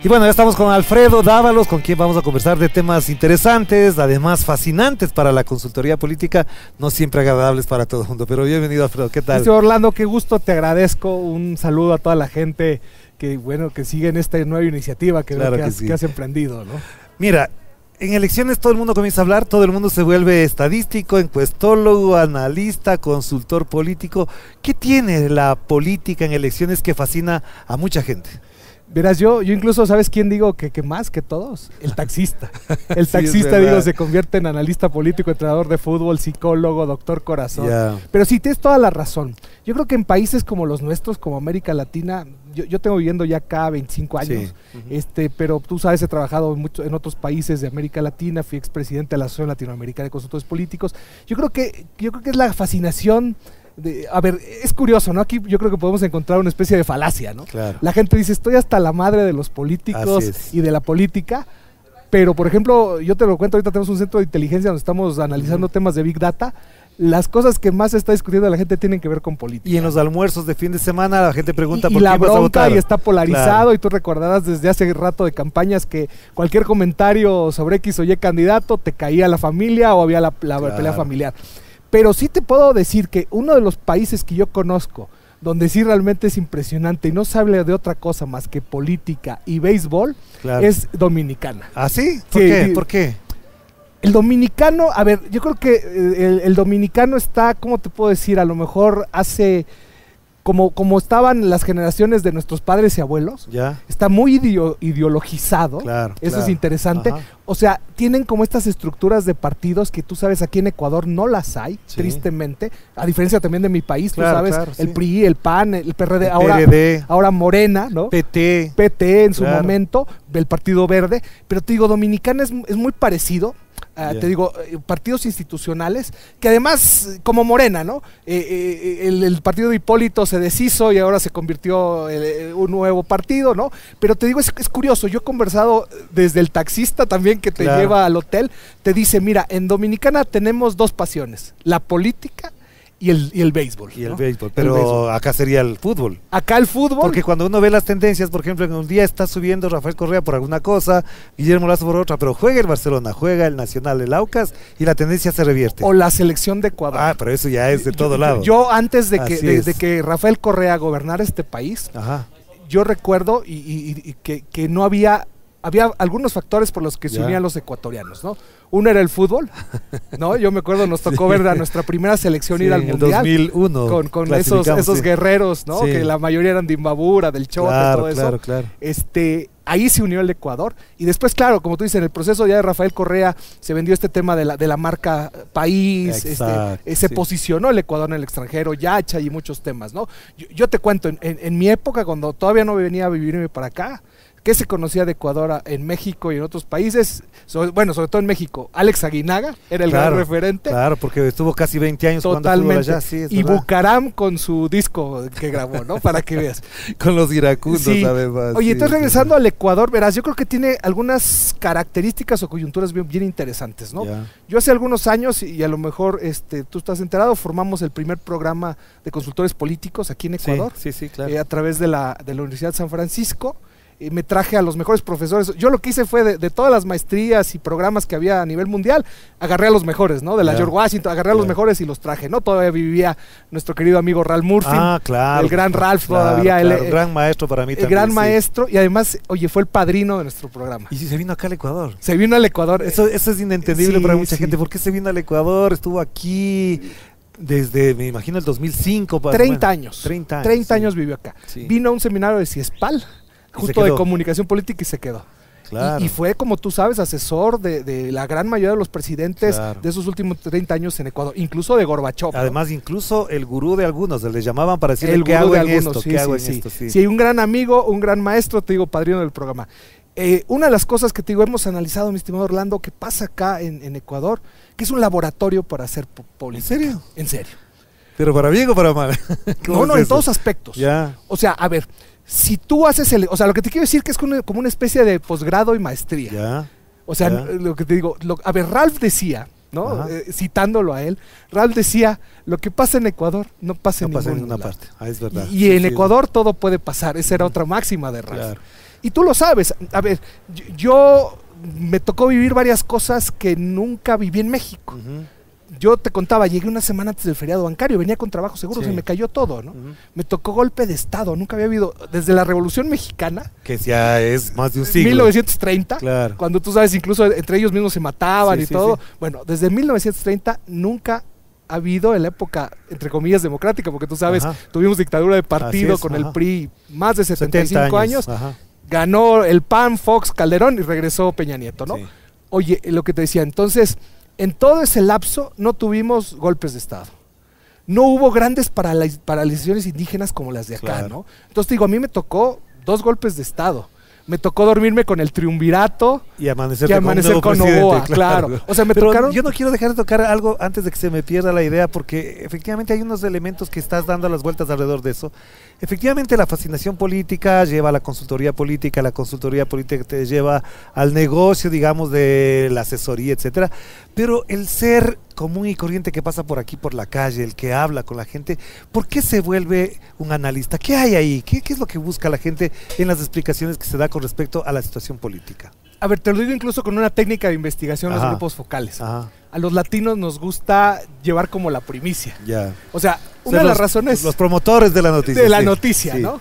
Y bueno, ya estamos con Alfredo Dávalos, con quien vamos a conversar de temas interesantes, además fascinantes para la consultoría política, no siempre agradables para todo el mundo, pero bienvenido, Alfredo, ¿qué tal? Orlando, qué gusto, te agradezco, un saludo a toda la gente que sigue en esta nueva iniciativa que has emprendido, ¿no? Mira, en elecciones todo el mundo comienza a hablar, todo el mundo se vuelve estadístico, encuestólogo, analista, consultor político. ¿Qué tiene la política en elecciones que fascina a mucha gente? Verás, yo incluso, ¿sabes quién digo que más que todos? El taxista. El taxista, digo, se convierte en analista político, entrenador de fútbol, psicólogo, doctor corazón. Pero sí, tienes toda la razón. Yo creo que en países como los nuestros, como América Latina, yo tengo viviendo ya acá 25 años, pero tú sabes, he trabajado mucho en otros países de América Latina, fui expresidente de la Asociación Latinoamericana de Consultores Políticos. Yo creo que es la fascinación. A ver, es curioso, ¿no? Aquí yo creo que podemos encontrar una especie de falacia, ¿no? Claro. La gente dice, estoy hasta la madre de los políticos y de la política, pero por ejemplo, yo te lo cuento, ahorita tenemos un centro de inteligencia donde estamos analizando temas de Big Data. Las cosas que más se está discutiendo la gente tienen que ver con política. Y en los almuerzos de fin de semana la gente pregunta por qué vas a votar. Y está polarizado, y tú recordarás desde hace rato de campañas que cualquier comentario sobre X o Y candidato te caía la familia o había la pelea familiar. Pero sí te puedo decir que uno de los países que yo conozco, donde sí realmente es impresionante y no se habla de otra cosa más que política y béisbol, es Dominicana. ¿Ah, sí? ¿Por qué? ¿Por qué? El dominicano, a ver, yo creo que el dominicano está, ¿cómo te puedo decir? A lo mejor hace... Como estaban las generaciones de nuestros padres y abuelos, está muy ideologizado, eso es interesante. O sea, tienen como estas estructuras de partidos que tú sabes, aquí en Ecuador no las hay, tristemente, a diferencia también de mi país, tú sabes, el PRI, el PAN, el PRD, ahora Morena, ¿no? PT en su momento, el Partido Verde, pero te digo, Dominicana es muy parecido. Te digo, partidos institucionales que además, como Morena, ¿no? El partido de Hipólito se deshizo y ahora se convirtió en un nuevo partido, ¿no? Pero te digo, es curioso, yo he conversado desde el taxista también que te lleva al hotel, te dice, mira, en Dominicana tenemos dos pasiones, la política y el béisbol. Y el béisbol, pero acá sería el fútbol. Acá el fútbol. Porque cuando uno ve las tendencias, por ejemplo, en un día está subiendo Rafael Correa por alguna cosa, Guillermo Lazo por otra, pero juega el Barcelona, juega el Nacional, el Aucas, y la tendencia se revierte. O la selección de Ecuador. Ah, pero eso ya es de todo lado. Yo antes de que Rafael Correa gobernara este país, yo recuerdo que no había algunos factores por los que se unían los ecuatorianos, ¿no? Uno era el fútbol, ¿no? Yo me acuerdo, nos tocó ver a nuestra primera selección ir al Mundial. 2001. Con esos guerreros, ¿no? Que la mayoría eran de Imbabura, del Chote, todo eso. Claro. Ahí se unió el Ecuador. Y después, claro, como tú dices, en el proceso ya de Rafael Correa se vendió este tema de la marca país, se posicionó el Ecuador en el extranjero, Yacha y muchos temas, ¿no? Yo te cuento, en mi época, cuando todavía no venía a vivirme para acá, ¿qué se conocía de Ecuador en México y en otros países? Sobre todo en México, Alex Aguinaga era el gran referente. Claro, porque estuvo casi 20 años totalmente allá, y Bucaram con su disco que grabó, ¿no? Para que veas. Con los iracundos, además. Oye, entonces regresando al Ecuador, verás, yo creo que tiene algunas características o coyunturas bien interesantes, ¿no? Yo hace algunos años, y a lo mejor tú estás enterado, formamos el primer programa de consultores políticos aquí en Ecuador. Sí, claro. A través de la Universidad de San Francisco. Me traje a los mejores profesores. Yo lo que hice fue de todas las maestrías y programas que había a nivel mundial, agarré a los mejores, ¿no? De la George Washington, agarré a los mejores y los traje, ¿no? Todavía vivía nuestro querido amigo Ralph Murphy. Claro. El gran Ralph todavía. El gran maestro para mí también. El gran maestro, y además, oye, fue el padrino de nuestro programa. Y sí, se vino acá al Ecuador. Se vino al Ecuador. Eso es inentendible para mucha gente. ¿Por qué se vino al Ecuador? Estuvo aquí desde, me imagino, el 2005. 30 años. 30 años vivió acá. Vino a un seminario de CIESPAL, justo de comunicación política, y se quedó. Y fue, como tú sabes, asesor de la gran mayoría de los presidentes de esos últimos 30 años en Ecuador, incluso de Gorbachov. Además, ¿no? Incluso el gurú de algunos, les llamaban para decirle qué hago en esto. Sí, un gran amigo, un gran maestro, te digo, padrino del programa. Una de las cosas que te digo, hemos analizado, mi estimado Orlando, que pasa acá en Ecuador, que es un laboratorio para hacer política. ¿En serio? En serio. ¿Pero para bien o para mal? No, en todos aspectos. O sea, a ver, si tú haces lo que te quiero decir que es como una especie de posgrado y maestría. O sea, lo que te digo, a ver, Ralph decía, ¿no? Citándolo a él, Ralph decía, lo que pasa en Ecuador no pasa en ninguna parte. Es verdad. Y en Ecuador todo puede pasar, esa era otra máxima de Ralph. Y tú lo sabes. A ver, yo me tocó vivir varias cosas que nunca viví en México. Yo te contaba, llegué una semana antes del feriado bancario, venía con trabajo seguro, se me cayó todo, ¿no? Me tocó golpe de Estado, nunca había habido, desde la Revolución Mexicana, que ya es más de un siglo, 1930, claro, cuando tú sabes, incluso entre ellos mismos se mataban y todo. Bueno, desde 1930 nunca ha habido en la época, entre comillas, democrática, porque tú sabes, tuvimos dictadura de partido con el PRI más de 75 años. Ganó el PAN, Fox, Calderón y regresó Peña Nieto, ¿no? Oye, lo que te decía, entonces, en todo ese lapso no tuvimos golpes de Estado. No hubo grandes paralizaciones indígenas como las de acá, ¿no? Entonces te digo, a mí me tocó 2 golpes de Estado. Me tocó dormirme con el triunvirato y amanecer con Novoa, claro. O sea, Pero yo no quiero dejar de tocar algo antes de que se me pierda la idea, porque efectivamente hay unos elementos que estás dando las vueltas alrededor de eso. Efectivamente, la fascinación política lleva a la consultoría política te lleva al negocio, digamos, de la asesoría, etcétera. Pero el ser común y corriente que pasa por aquí, por la calle, el que habla con la gente, ¿por qué se vuelve un analista? ¿Qué hay ahí? ¿Qué es lo que busca la gente en las explicaciones que se da con respecto a la situación política? A ver, te lo digo incluso con una técnica de investigación en los grupos focales. A los latinos nos gusta llevar como la primicia. O sea, una de las razones... Los promotores de la noticia. De la noticia, ¿no?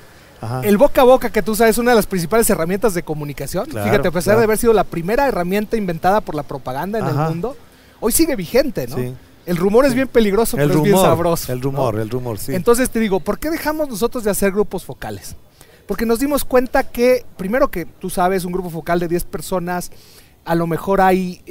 El boca a boca, que tú sabes, es una de las principales herramientas de comunicación. Fíjate, a pesar de haber sido la primera herramienta inventada por la propaganda en el mundo, hoy sigue vigente, ¿no? El rumor es bien peligroso, pero es bien sabroso. El rumor, sí. Entonces te digo, ¿por qué dejamos nosotros de hacer grupos focales? Porque nos dimos cuenta que, primero que tú sabes, un grupo focal de 10 personas, a lo mejor hay,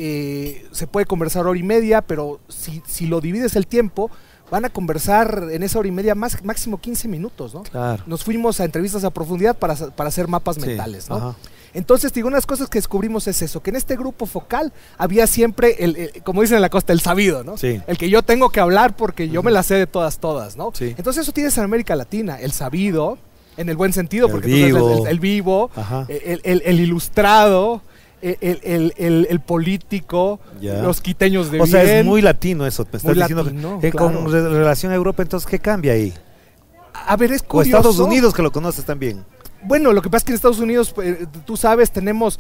se puede conversar hora y media, pero si lo divides el tiempo, van a conversar en esa hora y media máximo 15 minutos, ¿no? Claro. Nos fuimos a entrevistas a profundidad para hacer mapas mentales, ¿no? Entonces, digo, una de las cosas que descubrimos es eso, que en este grupo focal había siempre, como dicen en la costa, el sabido, ¿no? El que yo tengo que hablar porque yo me la sé de todas, ¿no? Entonces eso tienes en América Latina, el sabido, en el buen sentido, porque el vivo, el ilustrado, el político, los quiteños de bien. O sea, es muy latino eso, me estás diciendo. Latino, con relación a Europa, entonces, ¿qué cambia ahí? A ver, es curioso. O Estados Unidos, que lo conoces también. Bueno, lo que pasa es que en Estados Unidos, tú sabes, tenemos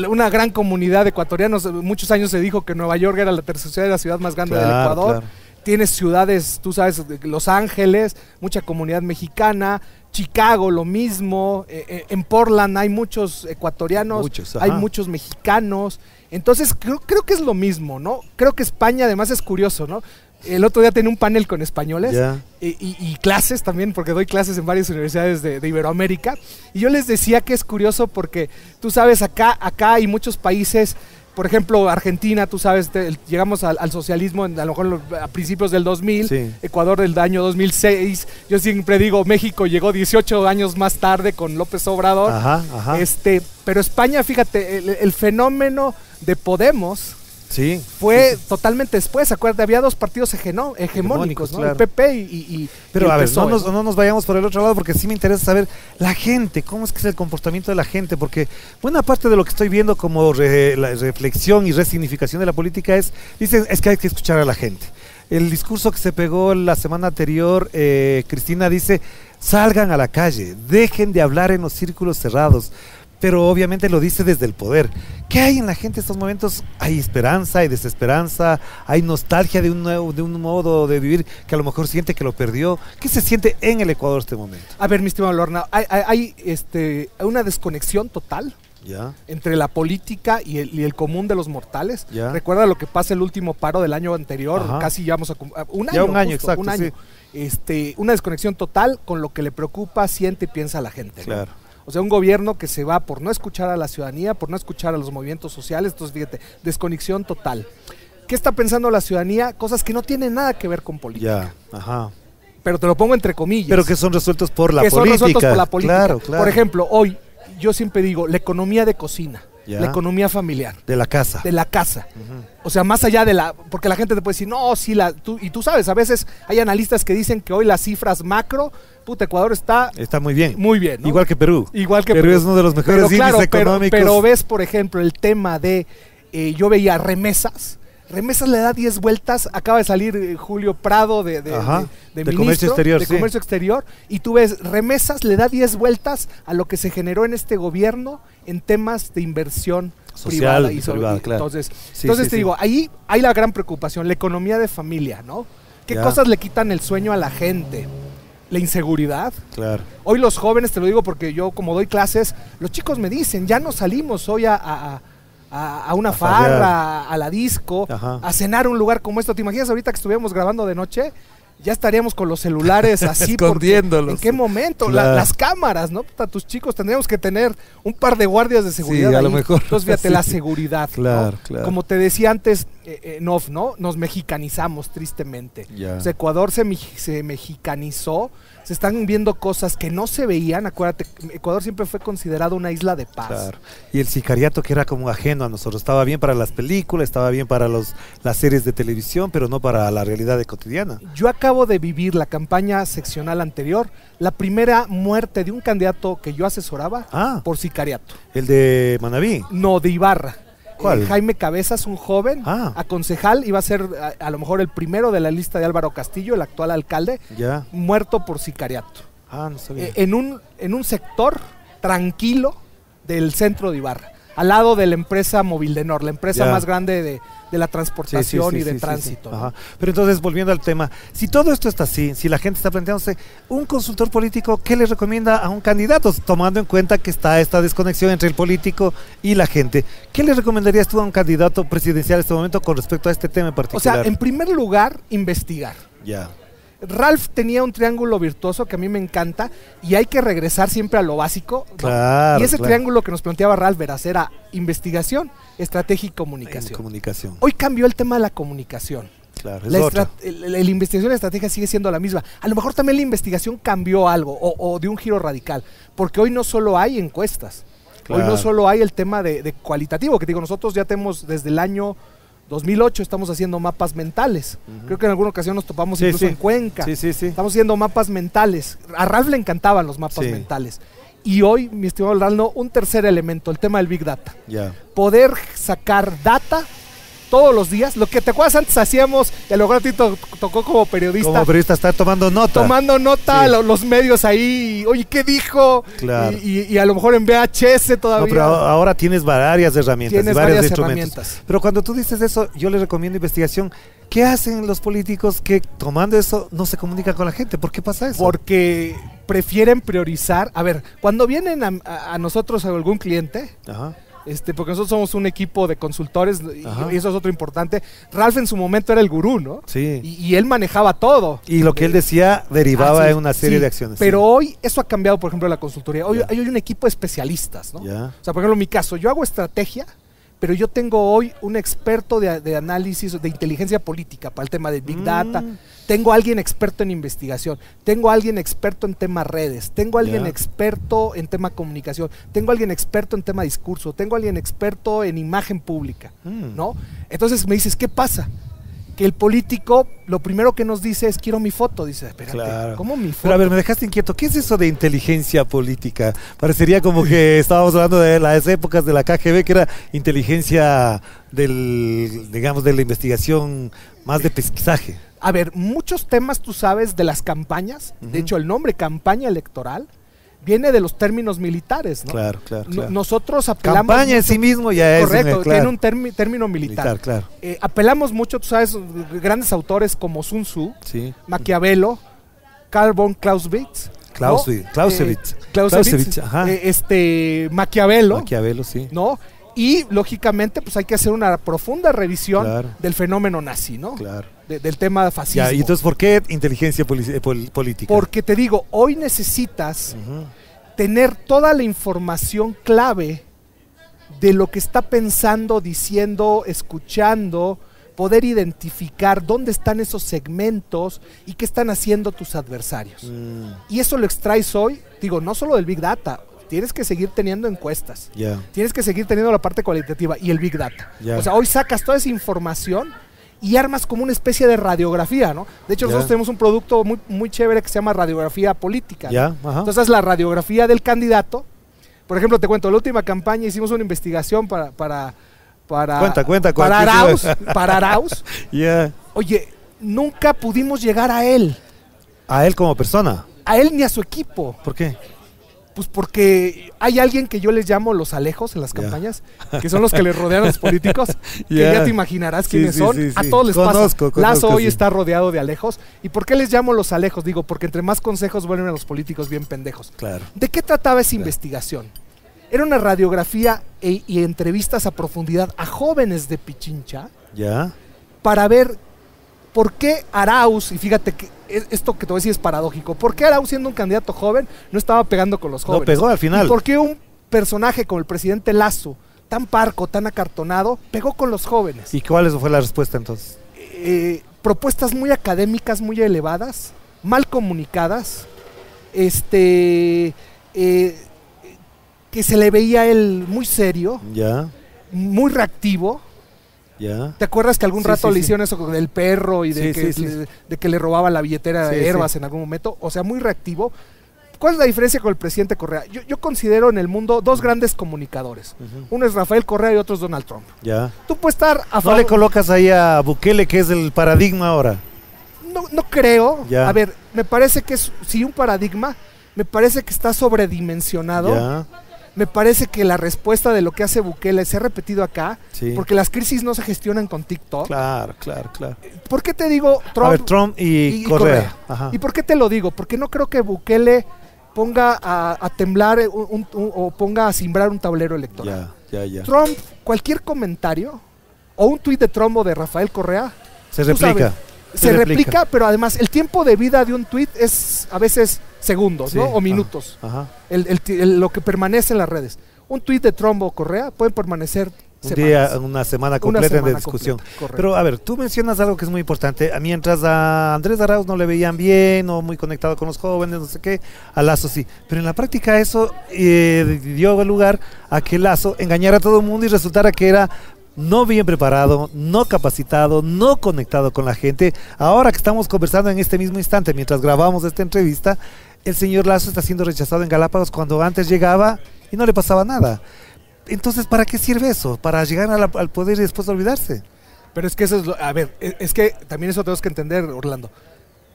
una gran comunidad de ecuatorianos. Muchos años se dijo que Nueva York era la tercera ciudad más grande del Ecuador. Tienes ciudades, tú sabes, Los Ángeles, mucha comunidad mexicana, Chicago lo mismo, en Portland hay muchos ecuatorianos, hay muchos mexicanos. Entonces creo que es lo mismo, ¿no? Creo que España además es curioso, ¿no? El otro día tenía un panel con españoles y clases también, porque doy clases en varias universidades de Iberoamérica, y yo les decía que es curioso porque tú sabes, acá hay muchos países, por ejemplo, Argentina, tú sabes, llegamos al socialismo a lo mejor a principios del 2000, Ecuador del año 2006, yo siempre digo, México llegó 18 años más tarde con López Obrador, pero España, fíjate, el fenómeno de Podemos fue totalmente después. Acuérdate, había 2 partidos hegemónicos, ¿no? El PP y pero y a ver, PSOE, no nos vayamos por el otro lado, porque sí me interesa saber la gente, cómo es que es el comportamiento de la gente, porque buena parte de lo que estoy viendo como la reflexión y resignificación de la política dicen, es que hay que escuchar a la gente. El discurso que se pegó la semana anterior, Cristina dice, salgan a la calle, dejen de hablar en los círculos cerrados. Pero obviamente lo dice desde el poder. ¿Qué hay en la gente en estos momentos? Hay esperanza, hay desesperanza, hay nostalgia de un modo de vivir que a lo mejor siente que lo perdió. ¿Qué se siente en el Ecuador en este momento? A ver, mi estimado Lorna, hay una desconexión total entre la política y el común de los mortales. Recuerda lo que pasa el último paro del año anterior, casi llevamos a un año. Ya un año, exacto. Un año. Una desconexión total con lo que le preocupa, siente y piensa la gente. Claro. O sea, un gobierno que se va por no escuchar a la ciudadanía, por no escuchar a los movimientos sociales. Entonces, fíjate, desconexión total. ¿Qué está pensando la ciudadanía? Cosas que no tienen nada que ver con política. Pero te lo pongo entre comillas. Pero que son resueltos por la política. Que son resueltos por la política. Claro. Por ejemplo, hoy, yo siempre digo, la economía de cocina, la economía familiar. De la casa. De la casa. O sea, más allá de porque la gente te puede decir, no, sí, y tú sabes, a veces hay analistas que dicen que hoy las cifras macro, Ecuador está muy bien. Muy bien, ¿no? Igual que Perú. Perú es uno de los mejores índices económicos. Pero ves, por ejemplo, el tema de, yo veía remesas Remesas le da 10 vueltas, acaba de salir Julio Prado de ministro, Comercio Exterior, de Comercio Exterior, y tú ves, Remesas le da 10 vueltas a lo que se generó en este gobierno en temas de inversión social privada. Privada, claro. Entonces te digo, ahí hay la gran preocupación, la economía de familia, ¿no? ¿Qué cosas le quitan el sueño a la gente? La inseguridad. Claro. Hoy los jóvenes, te lo digo porque yo como doy clases, los chicos me dicen, ya no salimos hoy a una farra, a la disco, a cenar a un lugar como esto. ¿Te imaginas ahorita que estuviéramos grabando de noche? Ya estaríamos con los celulares así. Escondiéndolos. ¿En qué momento? Claro. Las cámaras, ¿no? A tus chicos tendríamos que tener un par de guardias de seguridad. Sí, a ahí. lo mejor. Entonces, fíjate, la seguridad. Claro, ¿no? claro. Como te decía antes, ¿no? Nos mexicanizamos tristemente. Ya. O sea, Ecuador se mexicanizó. Se están viendo cosas que no se veían. Acuérdate, Ecuador siempre fue considerado una isla de paz. Claro. Y el sicariato que era como ajeno a nosotros. Estaba bien para las películas, estaba bien para las series de televisión, pero no para la realidad cotidiana. Yo acabo de vivir la campaña seccional anterior, la primera muerte de un candidato que yo asesoraba por sicariato. ¿El de Manabí? No, de Ibarra. ¿Cuál? Jaime Cabezas, un joven, a concejal, iba a ser a lo mejor el primero de la lista de Álvaro Castillo, el actual alcalde, muerto por sicariato. No sabía. En un sector tranquilo del centro de Ibarra, al lado de la empresa Movildenor, la empresa más grande de la transportación y de tránsito. Sí. ¿No? Pero entonces, volviendo al tema, si todo esto está así, si la gente está planteándose, un consultor político, ¿qué le recomienda a un candidato? Tomando en cuenta que está esta desconexión entre el político y la gente. ¿Qué le recomendarías tú a un candidato presidencial en este momento con respecto a este tema en particular? O sea, en primer lugar, investigar. Ralph tenía un triángulo virtuoso que a mí me encanta y hay que regresar siempre a lo básico. Claro, y ese triángulo que nos planteaba Ralph Veras era investigación, estrategia y comunicación. Hoy cambió el tema de la comunicación. Claro, la investigación y la estrategia sigue siendo la misma. A lo mejor también la investigación cambió algo o dio un giro radical, porque hoy no solo hay encuestas, hoy no solo hay el tema de cualitativo, que digo, nosotros ya tenemos desde el año 2008 estamos haciendo mapas mentales. Creo que en alguna ocasión nos topamos incluso en Cuenca. Estamos haciendo mapas mentales. A Ralph le encantaban los mapas mentales. Y hoy, mi estimado Ralph, un tercer elemento, el tema del Big Data. Poder sacar data todos los días, lo que te acuerdas antes hacíamos, y a lo mejor a ti tocó como periodista. Como periodista estar tomando nota. Tomando nota, los medios ahí, oye, ¿qué dijo? Claro. Y a lo mejor en VHS todavía. No, pero ahora tienes varias herramientas. Tienes varias herramientas. Pero cuando tú dices eso, yo le recomiendo investigación. ¿Qué hacen los políticos que tomando eso no se comunican con la gente? ¿Por qué pasa eso? Porque prefieren priorizar. A ver, cuando vienen a nosotros a algún cliente, porque nosotros somos un equipo de consultores y eso es otro importante. Ralph en su momento era el gurú, ¿no? Sí. Y él manejaba todo. Y lo que él decía derivaba en una serie de acciones. Pero hoy eso ha cambiado, por ejemplo, la consultoría. Hoy hay un equipo de especialistas, ¿no? O sea, por ejemplo, en mi caso, yo hago estrategia, pero yo tengo hoy un experto de análisis, de inteligencia política para el tema de Big Data. Tengo a alguien experto en investigación, tengo a alguien experto en temas redes, tengo a alguien experto en tema comunicación, tengo a alguien experto en tema discurso, tengo a alguien experto en imagen pública, ¿no? Entonces me dices, ¿qué pasa? Que el político, lo primero que nos dice es, quiero mi foto. Dice, espérate, ¿cómo mi foto? Pero a ver, me dejaste inquieto. ¿Qué es eso de inteligencia política? Parecería como que estábamos hablando de las épocas de la KGB, que era inteligencia digamos, de la investigación más de pesquisaje. A ver, muchos temas, tú sabes, de las campañas. De hecho, el nombre campaña electoral viene de los términos militares, ¿no? Claro. Nosotros apelamos campaña mucho, en sí mismo ya es. Correcto, tiene un término militar. Claro. Apelamos mucho, tú sabes, grandes autores como Sun Tzu, Maquiavelo, Carl von Clausewitz, Maquiavelo, sí. ¿no? Y lógicamente pues hay que hacer una profunda revisión del fenómeno nazi, ¿no? Del tema fascismo. ¿Y entonces por qué inteligencia política? Porque te digo, hoy necesitas tener toda la información clave de lo que está pensando, diciendo, escuchando, poder identificar dónde están esos segmentos y qué están haciendo tus adversarios. Y eso lo extraes hoy, digo, no solo del Big Data. Tienes que seguir teniendo encuestas, tienes que seguir teniendo la parte cualitativa y el Big Data. O sea, hoy sacas toda esa información y armas como una especie de radiografía, ¿no? De hecho, nosotros tenemos un producto muy, muy chévere que se llama radiografía política, ¿no? Entonces, la radiografía del candidato. Por ejemplo, te cuento, la última campaña hicimos una investigación para para Arauz. Yeah. Oye, nunca pudimos llegar a él. ¿A él como persona? A él ni a su equipo. ¿Por qué? Pues porque hay alguien que yo les llamo los alejos en las campañas, que son los que les rodean a los políticos, que ya te imaginarás quiénes son. A todos les pasa. Lazo hoy está rodeado de alejos. ¿Y por qué les llamo los alejos? Digo, porque entre más consejos vuelven a los políticos bien pendejos. Claro. ¿De qué trataba esa investigación? Era una radiografía y entrevistas a profundidad a jóvenes de Pichincha para ver por qué Arauz, y fíjate que esto que te voy a decir es paradójico, ¿por qué Arauz, siendo un candidato joven, no estaba pegando con los jóvenes? No pegó al final. ¿Y por qué un personaje como el presidente Lazo, tan parco, tan acartonado, pegó con los jóvenes? ¿Y cuál fue la respuesta entonces? Propuestas muy académicas, muy elevadas, mal comunicadas, que se le veía a él muy serio, muy reactivo. ¿Te acuerdas que algún rato le hicieron eso con el perro y de que le robaba la billetera de Herbas en algún momento? O sea, muy reactivo. ¿Cuál es la diferencia con el presidente Correa? Yo considero en el mundo dos grandes comunicadores. Uno es Rafael Correa y otro es Donald Trump. Tú puedes estar a favor. ¿No le colocas ahí a Bukele, que es el paradigma ahora? No creo. A ver, me parece que es un paradigma. Me parece que está sobredimensionado. Me parece que la respuesta de lo que hace Bukele se ha repetido acá, porque las crisis no se gestionan con TikTok. Claro. ¿Por qué te digo Trump y Correa? ¿Y por qué te lo digo? Porque no creo que Bukele ponga a temblar o ponga a cimbrar un tablero electoral. Trump, cualquier comentario o un tuit de Trump o de Rafael Correa se replica. Se replica, pero además el tiempo de vida de un tuit es a veces segundos, ¿no? O minutos. Lo que permanece en las redes. Un tuit de Trump o Correa puede permanecer una semana completa en discusión. Pero a ver, tú mencionas algo que es muy importante. Mientras a Andrés Arauz no le veían bien o muy conectado con los jóvenes, no sé qué, a Lazo sí. Pero en la práctica eso dio lugar a que Lazo engañara a todo el mundo y resultara que era no bien preparado, no capacitado, no conectado con la gente. Ahora que estamos conversando en este mismo instante, mientras grabamos esta entrevista, el señor Lazo está siendo rechazado en Galápagos cuando antes llegaba y no le pasaba nada. Entonces, ¿para qué sirve eso? ¿Para llegar al poder y después olvidarse? Pero es que eso es que también eso tenemos que entender, Orlando.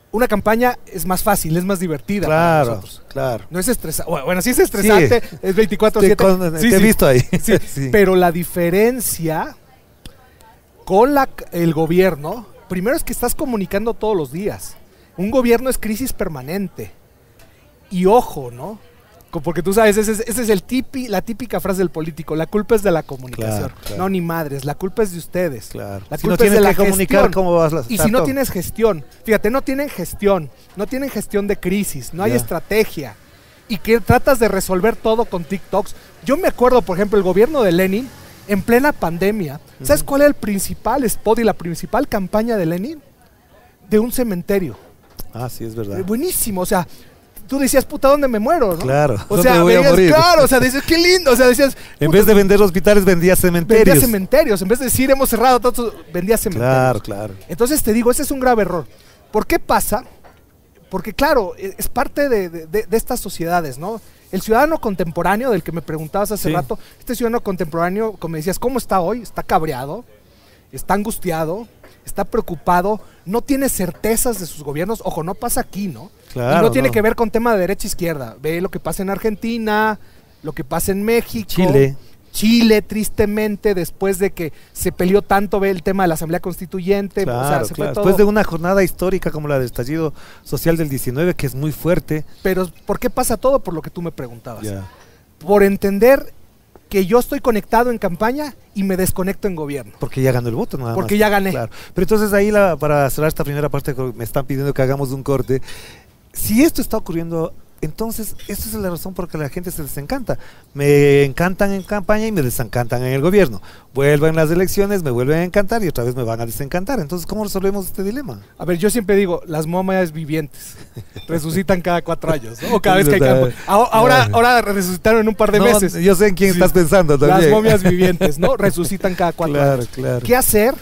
Una campaña es más fácil, es más divertida para nosotros. Claro. No es estresante. Bueno, sí es estresante, es 24/7. Te he visto ahí. Pero la diferencia con el gobierno, primero es que estás comunicando todos los días. Un gobierno es crisis permanente. Y ojo, ¿no? Porque tú sabes, esa es la típica frase del político: la culpa es de la comunicación. Claro. No, ni madres, la culpa es de ustedes. La culpa es de la comunicar cómo vas a y si no tienes gestión, fíjate, no tienen gestión de crisis, no hay estrategia, y que tratas de resolver todo con TikToks. Yo me acuerdo, por ejemplo, el gobierno de Lenin, en plena pandemia, ¿sabes cuál era el principal spot y la principal campaña de Lenin? De un cementerio. Sí, es verdad. Buenísimo, o sea, tú decías, puta, ¿dónde me muero? ¿No? Claro. O sea, claro, o sea, decías, qué lindo. O sea, decías, en vez de vender hospitales, vendía cementerios. En vez de decir, hemos cerrado todos, vendía cementerios. Claro. Entonces te digo, ese es un grave error. ¿Por qué pasa? Porque, claro, es parte de estas sociedades, ¿no? El ciudadano contemporáneo, del que me preguntabas hace rato, este ciudadano contemporáneo, como me decías, ¿cómo está hoy? Está cabreado, está angustiado, está preocupado, no tiene certezas de sus gobiernos. Ojo, no pasa aquí, ¿no? Claro, y no tiene que ver con tema de derecha-izquierda. Ve lo que pasa en Argentina, lo que pasa en México. Chile, tristemente, después de que se peleó tanto, ve el tema de la Asamblea Constituyente. Claro, después de una jornada histórica como la del estallido social del 19, que es muy fuerte. Pero, ¿por qué pasa todo? Por lo que tú me preguntabas. Por entender que yo estoy conectado en campaña y me desconecto en gobierno. Porque ya ganó el voto, nada más. Porque ya gané. Claro. Pero entonces ahí, para cerrar esta primera parte, me están pidiendo que hagamos un corte. Si esto está ocurriendo, entonces esa es la razón por la que la gente se desencanta. Me encantan en campaña y me desencantan en el gobierno. Vuelven las elecciones, me vuelven a encantar y otra vez me van a desencantar. Entonces, ¿cómo resolvemos este dilema? A ver, yo siempre digo, las momias vivientes resucitan cada 4 años, ¿no? O cada vez que hay campo. Ahora resucitaron en un par de meses. Yo sé en quién estás pensando también. Las momias vivientes, ¿no? Resucitan cada 4 años. Claro. ¿Qué hacer?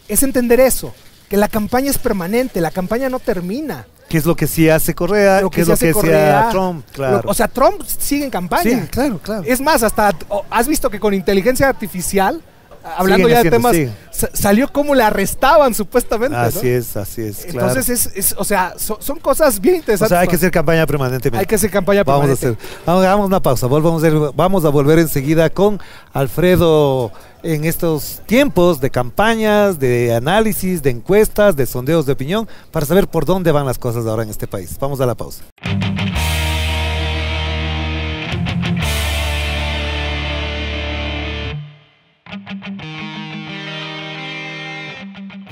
Es entender eso, que la campaña es permanente, la campaña no termina. ¿Qué es lo que sí hace Correa? ¿Qué es lo que hacía Trump? Claro. O sea, Trump sigue en campaña. Sí, claro. Es más, hasta has visto que con inteligencia artificial hablando ya de temas, salió como le arrestaban supuestamente. Así ¿no? así es. Entonces, o sea, son cosas bien interesantes. O sea, hay que hacer campaña permanentemente. Hay que hacer campaña permanente. Hagamos una pausa, vamos a volver enseguida con Alfredo en estos tiempos de campañas, de análisis, de encuestas, de sondeos de opinión, para saber por dónde van las cosas ahora en este país. Vamos a la pausa.